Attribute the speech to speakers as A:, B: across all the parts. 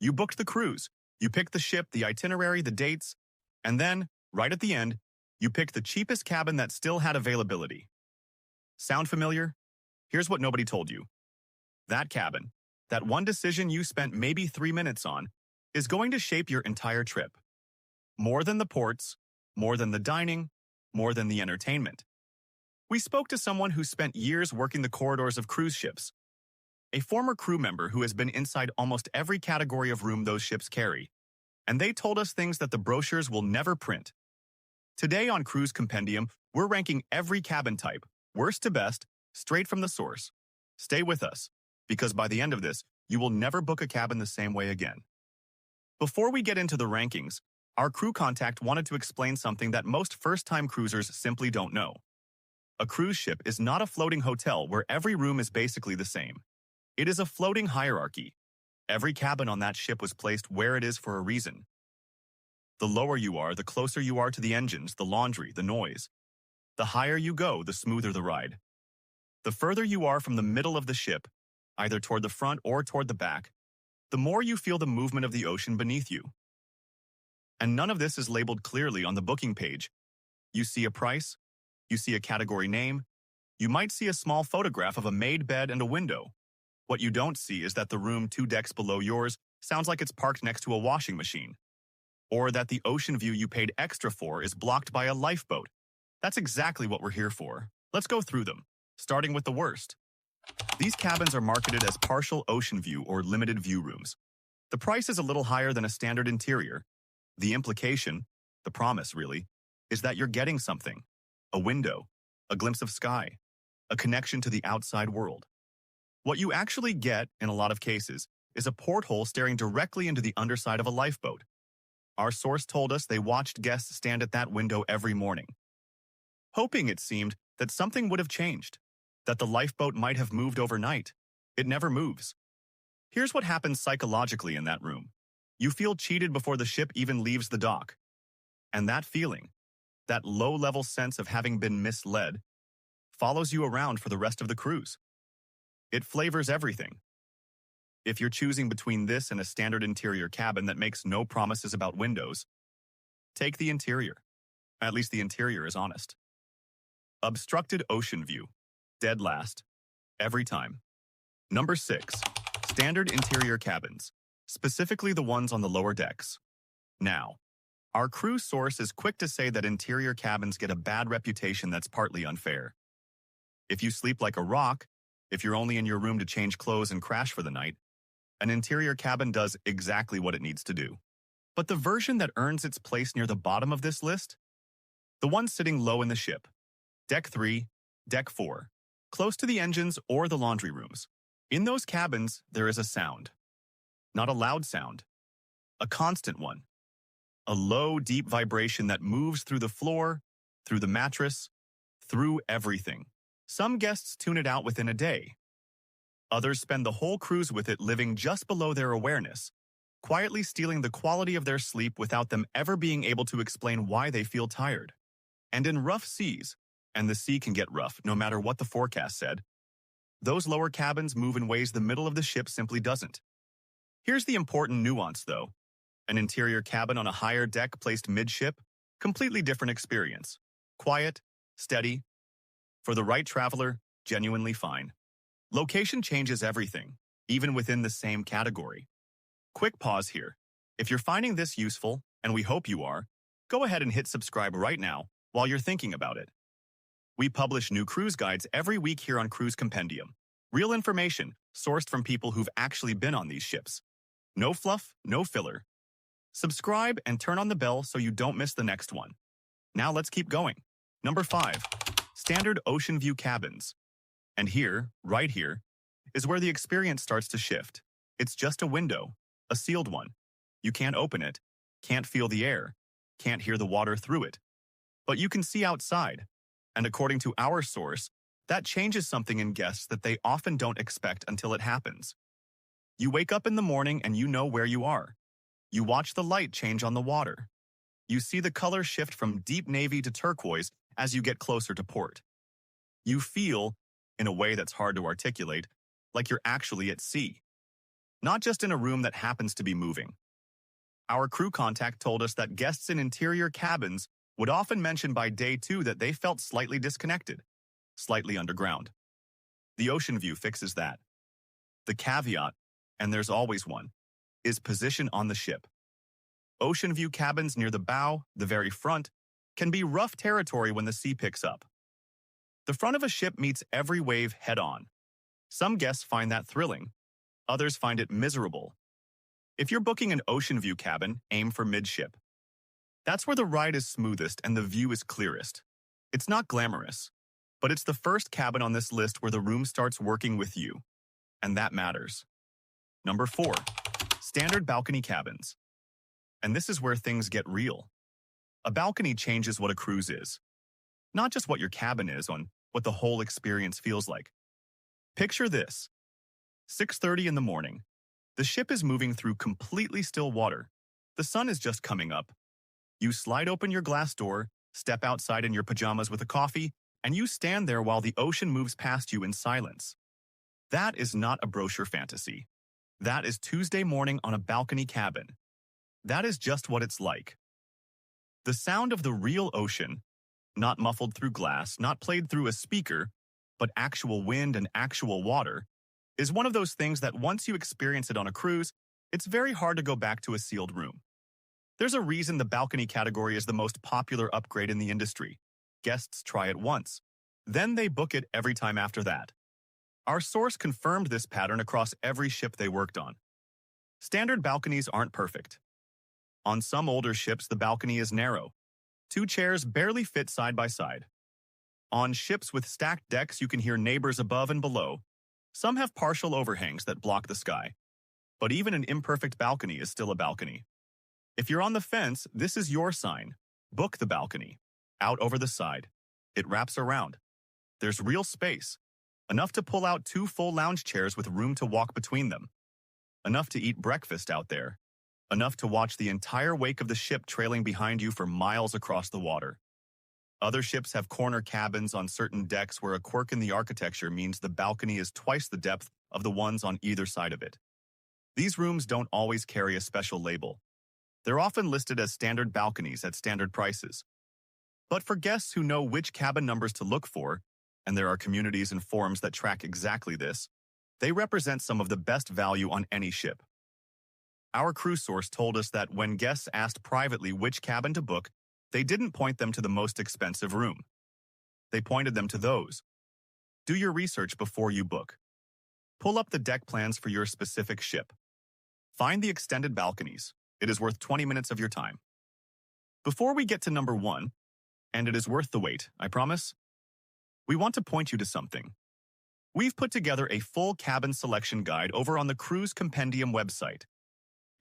A: You booked the cruise. You picked the ship, the itinerary, the dates, and then, right at the end, you picked the cheapest cabin that still had availability. Sound familiar? Here's what nobody told you. That cabin, that one decision you spent maybe 3 minutes on, is going to shape your entire trip. More than the ports, more than the dining, more than the entertainment. We spoke to someone who spent years working the corridors of cruise ships, a former crew member who has been inside almost every category of room those ships carry, and they told us things that the brochures will never print. Today on Cruise Compendium, we're ranking every cabin type, worst to best, straight from the source. Stay with us, because by the end of this, you will never book a cabin the same way again. Before we get into the rankings, our crew contact wanted to explain something that most first-time cruisers simply don't know. A cruise ship is not a floating hotel where every room is basically the same. It is a floating hierarchy. Every cabin on that ship was placed where it is for a reason. The lower you are, the closer you are to the engines, the laundry, the noise. The higher you go, the smoother the ride. The further you are from the middle of the ship, either toward the front or toward the back, the more you feel the movement of the ocean beneath you. And none of this is labeled clearly on the booking page. You see a price, you see a category name, you might see a small photograph of a made bed and a window. What you don't see is that the room 2 decks below yours sounds like it's parked next to a washing machine. Or that the Oceanview you paid extra for is blocked by a lifeboat. That's exactly what we're here for. Let's go through them, starting with the worst. These cabins are marketed as partial Oceanview or limited view rooms. The price is a little higher than a standard interior. The implication, the promise really, is that you're getting something. A window, a glimpse of sky, a connection to the outside world. What you actually get, in a lot of cases, is a porthole staring directly into the underside of a lifeboat. Our source told us they watched guests stand at that window every morning, hoping, it seemed, that something would have changed, that the lifeboat might have moved overnight. It never moves. Here's what happens psychologically in that room. You feel cheated before the ship even leaves the dock. And that feeling, that low-level sense of having been misled, follows you around for the rest of the cruise. It flavors everything. If you're choosing between this and a standard interior cabin that makes no promises about windows, take the interior. At least the interior is honest. Obstructed Oceanview. Dead last. Every time. Number 6. Standard interior cabins, specifically the ones on the lower decks. Now, our crew source is quick to say that interior cabins get a bad reputation that's partly unfair. If you sleep like a rock, if you're only in your room to change clothes and crash for the night, an interior cabin does exactly what it needs to do. But the version that earns its place near the bottom of this list? The one sitting low in the ship. Deck 3, Deck 4, close to the engines or the laundry rooms. In those cabins, there is a sound. Not a loud sound. A constant one. A low, deep vibration that moves through the floor, through the mattress, through everything. Some guests tune it out within a day. Others spend the whole cruise with it living just below their awareness, quietly stealing the quality of their sleep without them ever being able to explain why they feel tired. And in rough seas, and the sea can get rough no matter what the forecast said, those lower cabins move in ways the middle of the ship simply doesn't. Here's the important nuance, though. An interior cabin on a higher deck placed midship, completely different experience. Quiet, steady. For the right traveler, genuinely fine. Location changes everything, even within the same category. Quick pause here. If you're finding this useful, and we hope you are, go ahead and hit subscribe right now while you're thinking about it. We publish new cruise guides every week here on Cruise Compendium. Real information, sourced from people who've actually been on these ships. No fluff, no filler. Subscribe and turn on the bell so you don't miss the next one. Now let's keep going. Number 5. Standard Oceanview cabins. And here, right here, is where the experience starts to shift. It's just a window, a sealed one. You can't open it, can't feel the air, can't hear the water through it. But you can see outside. And according to our source, that changes something in guests that they often don't expect until it happens. You wake up in the morning and you know where you are. You watch the light change on the water. You see the color shift from deep navy to turquoise as you get closer to port. You feel, in a way that's hard to articulate, like you're actually at sea. not just in a room that happens to be moving. Our crew contact told us that guests in interior cabins would often mention by day 2 that they felt slightly disconnected, slightly underground. The Oceanview fixes that. The caveat, and there's always one, is position on the ship. Oceanview cabins near the bow, the very front, can be rough territory when the sea picks up. The front of a ship meets every wave head-on. Some guests find that thrilling. Others find it miserable. If you're booking an Oceanview cabin, aim for midship. That's where the ride is smoothest and the view is clearest. It's not glamorous, but it's the first cabin on this list where the room starts working with you. And that matters. Number 4, standard balcony cabins. And this is where things get real. A balcony changes what a cruise is. Not just what your cabin is, on what the whole experience feels like. Picture this. 6:30 in the morning. The ship is moving through completely still water. The sun is just coming up. You slide open your glass door, step outside in your pajamas with a coffee, and you stand there while the ocean moves past you in silence. That is not a brochure fantasy. That is Tuesday morning on a balcony cabin. That is just what it's like. The sound of the real ocean, not muffled through glass, not played through a speaker, but actual wind and actual water, is one of those things that once you experience it on a cruise, it's very hard to go back to a sealed room. There's a reason the balcony category is the most popular upgrade in the industry. Guests try it once, then they book it every time after that. Our source confirmed this pattern across every ship they worked on. Standard balconies aren't perfect. On some older ships, the balcony is narrow. 2 chairs barely fit side by side. On ships with stacked decks, you can hear neighbors above and below. Some have partial overhangs that block the sky. But even an imperfect balcony is still a balcony. If you're on the fence, this is your sign. Book the balcony. Out over the side. It wraps around. There's real space. Enough to pull out 2 full lounge chairs with room to walk between them. Enough to eat breakfast out there. Enough to watch the entire wake of the ship trailing behind you for miles across the water. Other ships have corner cabins on certain decks where a quirk in the architecture means the balcony is twice the depth of the ones on either side of it. These rooms don't always carry a special label. They're often listed as standard balconies at standard prices. But for guests who know which cabin numbers to look for, and there are communities and forums that track exactly this, they represent some of the best value on any ship. Our crew source told us that when guests asked privately which cabin to book, they didn't point them to the most expensive room. They pointed them to those. Do your research before you book. Pull up the deck plans for your specific ship. Find the extended balconies. It is worth 20 minutes of your time. Before we get to number 1, and it is worth the wait, I promise, we want to point you to something. We've put together a full cabin selection guide over on the Cruise Compendium website.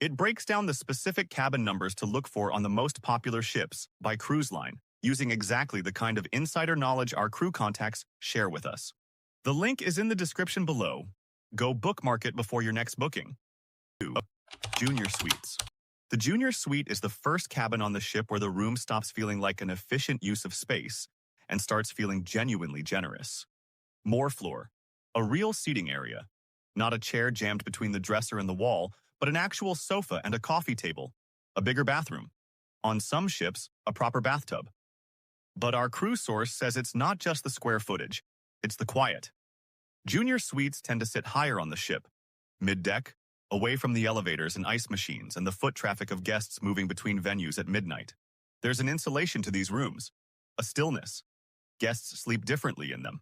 A: It breaks down the specific cabin numbers to look for on the most popular ships by cruise line, using exactly the kind of insider knowledge our crew contacts share with us. The link is in the description below. Go bookmark it before your next booking. 2. Junior Suites. The Junior Suite is the first cabin on the ship where the room stops feeling like an efficient use of space and starts feeling genuinely generous. More floor. A real seating area. Not a chair jammed between the dresser and the wall, but an actual sofa and a coffee table. A bigger bathroom. On some ships, a proper bathtub. But our crew source says it's not just the square footage, it's the quiet. Junior suites tend to sit higher on the ship, mid-deck, away from the elevators and ice machines and the foot traffic of guests moving between venues at midnight. There's an insulation to these rooms, a stillness. Guests sleep differently in them.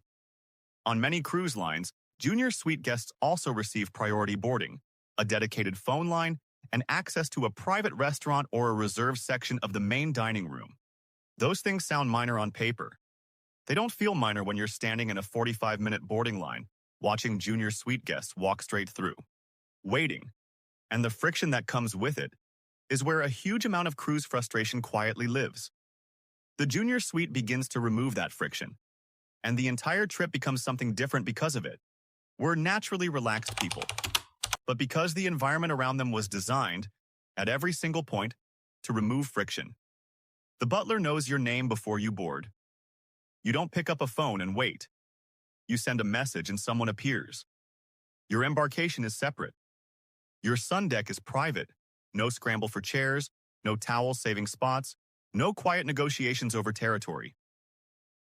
A: On many cruise lines, junior suite guests also receive priority boarding, a dedicated phone line, and access to a private restaurant or a reserved section of the main dining room. Those things sound minor on paper. They don't feel minor when you're standing in a 45-minute boarding line, watching junior suite guests walk straight through. Waiting, and the friction that comes with it, is where a huge amount of cruise frustration quietly lives. The junior suite begins to remove that friction, and the entire trip becomes something different because of it. We're naturally relaxed people. But because the environment around them was designed, at every single point, to remove friction. The butler knows your name before you board. You don't pick up a phone and wait. You send a message and someone appears. Your embarkation is separate. Your sun deck is private. No scramble for chairs, no towels saving spots, no quiet negotiations over territory.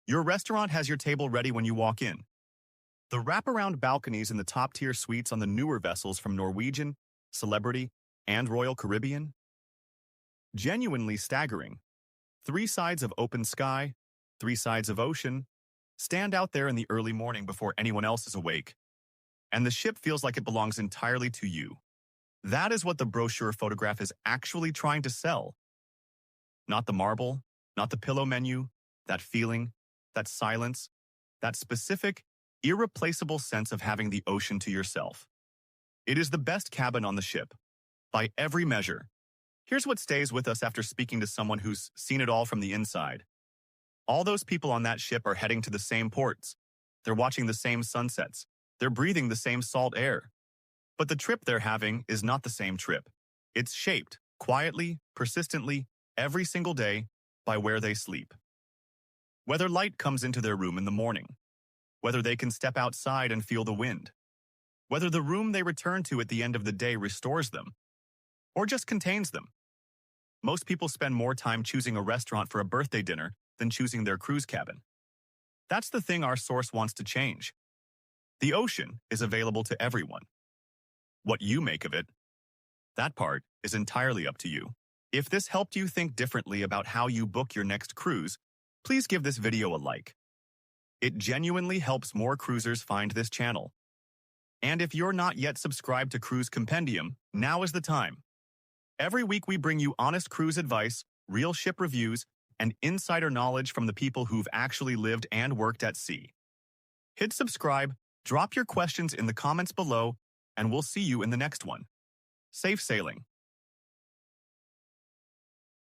A: Your restaurant has your table ready when you walk in. The wraparound balconies in the top-tier suites on the newer vessels from Norwegian, Celebrity, and Royal Caribbean? Genuinely staggering. 3 sides of open sky, 3 sides of ocean, stand out there in the early morning before anyone else is awake. And the ship feels like it belongs entirely to you. That is what the brochure photograph is actually trying to sell. Not the marble, not the pillow menu, that feeling, that silence, that specific, irreplaceable sense of having the ocean to yourself. It is the best cabin on the ship, by every measure. Here's what stays with us after speaking to someone who's seen it all from the inside. All those people on that ship are heading to the same ports. They're watching the same sunsets. They're breathing the same salt air. But the trip they're having is not the same trip. It's shaped, quietly, persistently, every single day, by where they sleep. Whether light comes into their room in the morning, whether they can step outside and feel the wind, whether the room they return to at the end of the day restores them, or just contains them. Most people spend more time choosing a restaurant for a birthday dinner than choosing their cruise cabin. That's the thing our source wants to change. The ocean is available to everyone. What you make of it, that part is entirely up to you. If this helped you think differently about how you book your next cruise, please give this video a like. It genuinely helps more cruisers find this channel. And if you're not yet subscribed to Cruise Compendium, now is the time. Every week we bring you honest cruise advice, real ship reviews, and insider knowledge from the people who've actually lived and worked at sea. Hit subscribe, drop your questions in the comments below, and we'll see you in the next one. Safe sailing.